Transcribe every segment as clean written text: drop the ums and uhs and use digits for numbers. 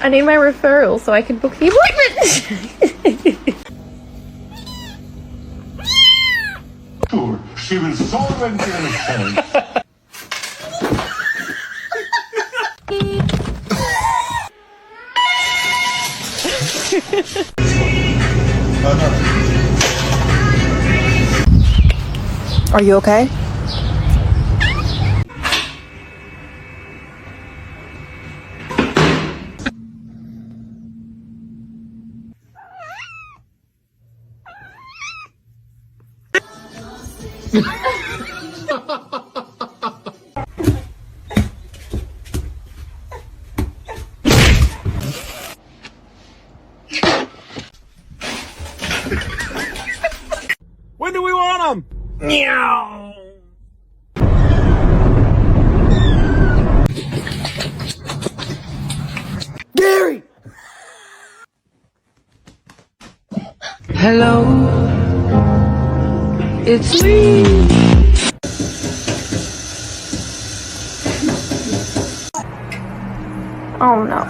I need my referral so I can book the appointment. She was so innocent. Are you okay? When do we want them? Meow. Gary! Hello, it's me. Oh no.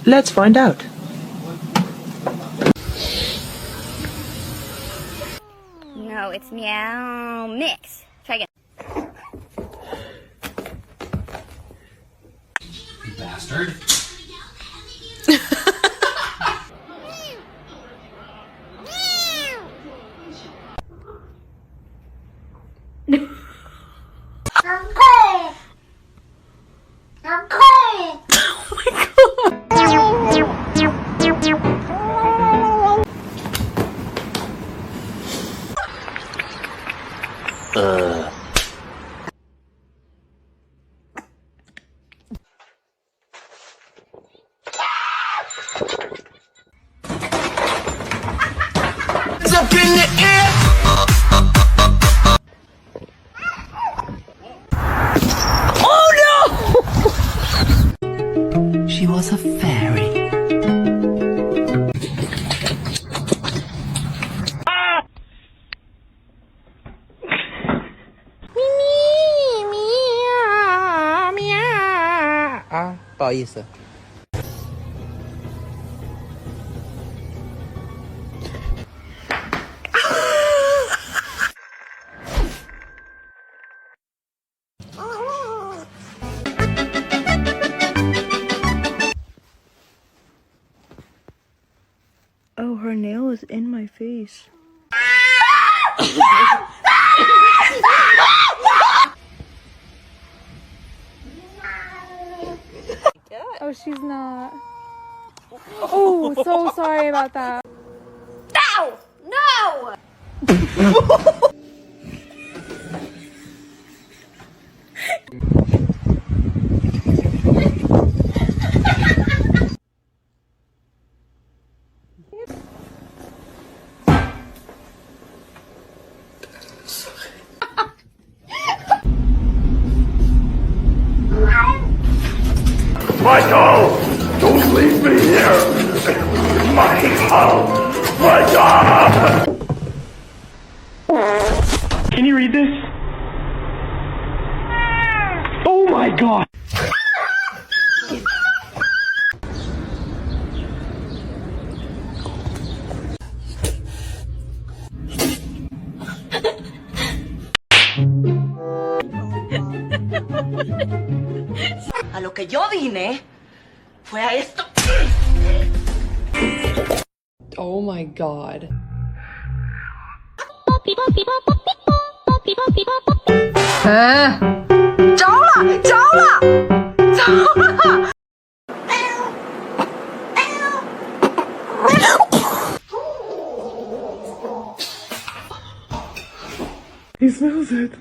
Let's find out. No, it's meow mix. Try again. You bastard. Up in the air. Oh no! She was a fairy. Ah, 不好意思。Oh, her nail is in my face. Oh, she's not. Oh, so sorry about that. No! No! Michael! Don't leave me here! Michael! Michael! Can you read this? Oh my god! A lo que yo vine fue a esto. Oh my god. He smells it.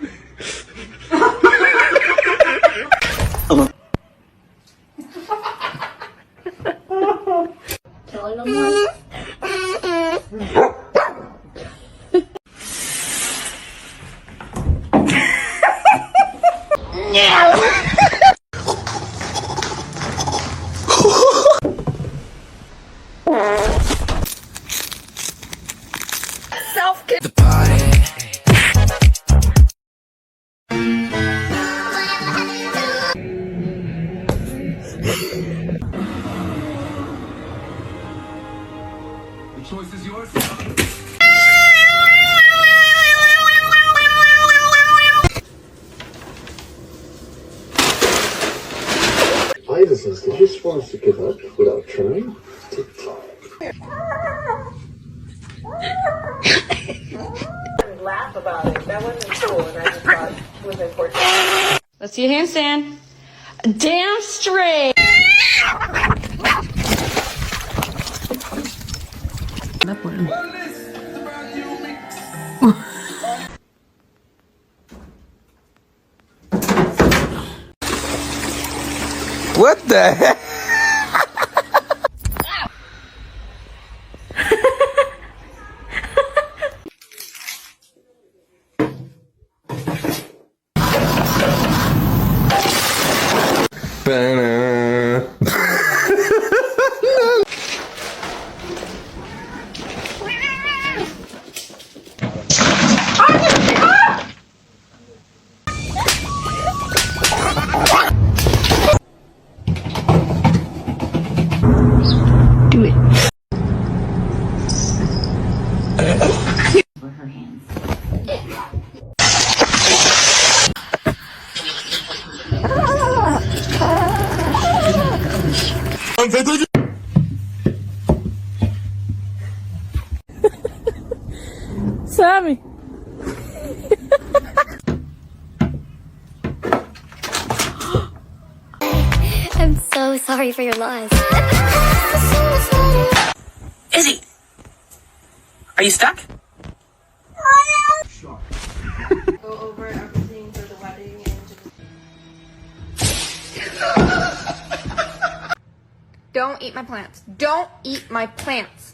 Iverson, did you swear to give up without trying? Laugh about it. That wasn't cool, and I just thought it was important. Let's see a handstand. Damn straight. What the heck? Sammy. I'm so sorry for your loss. Izzy, are you stuck? Go over everything for the wedding and Don't eat my plants. Don't eat my plants.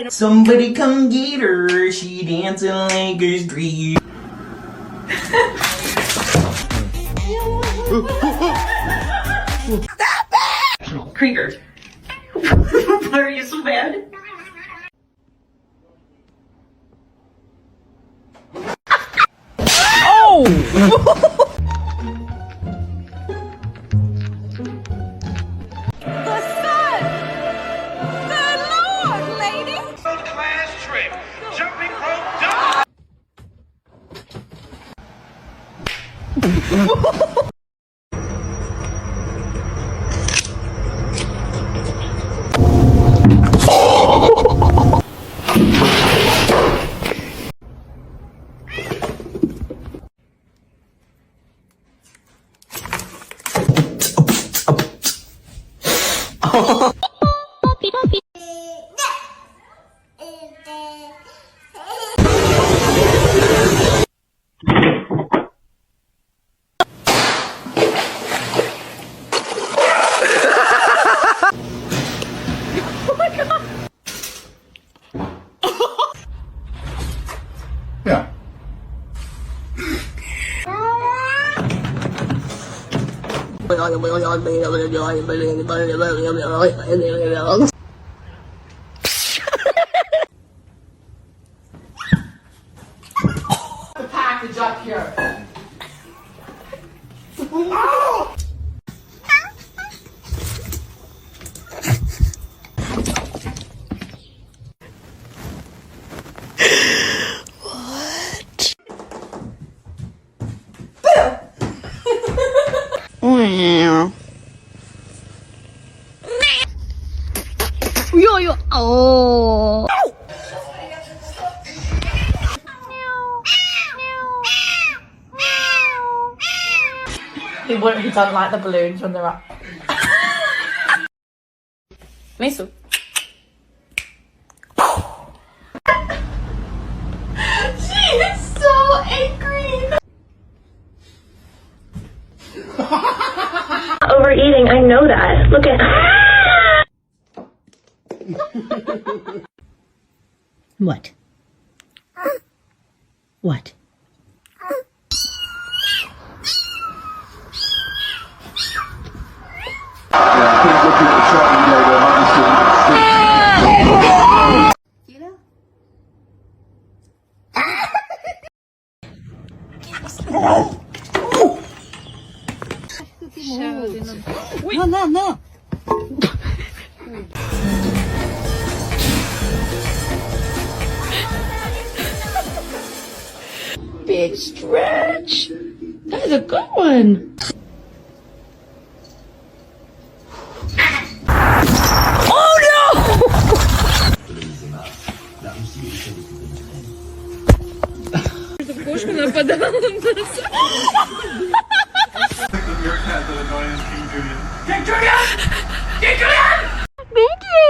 Somebody come get her, she dancing like a street. Stop it! Krieger. Why are you so bad? Class trip. Jumping rope dive. Yeah. The package up here. Oh. He doesn't like the balloons when they're up. Miso. She is so angry. Overeating, I know that. Look at What? What? No, no, no. Big stretch. That's a good one. Кошка нападала на нас. Thank you.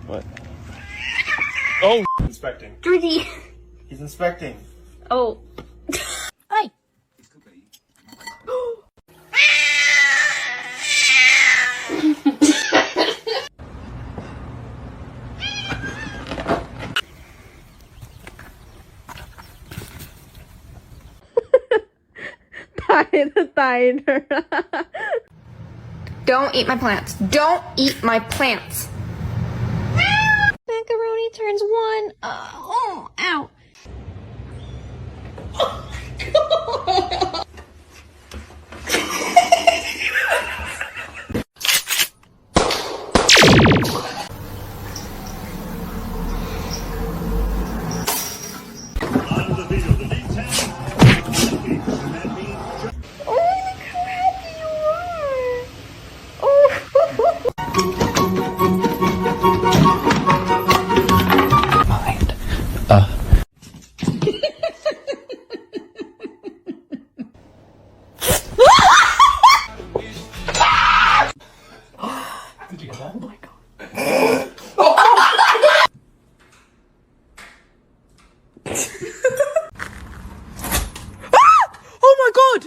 What? Oh, inspecting. Dirty. He's inspecting. Oh. Hi. Tighter. Don't eat my plants. Don't eat my plants. Macaroni turns one. Oh, ow. Oh my god.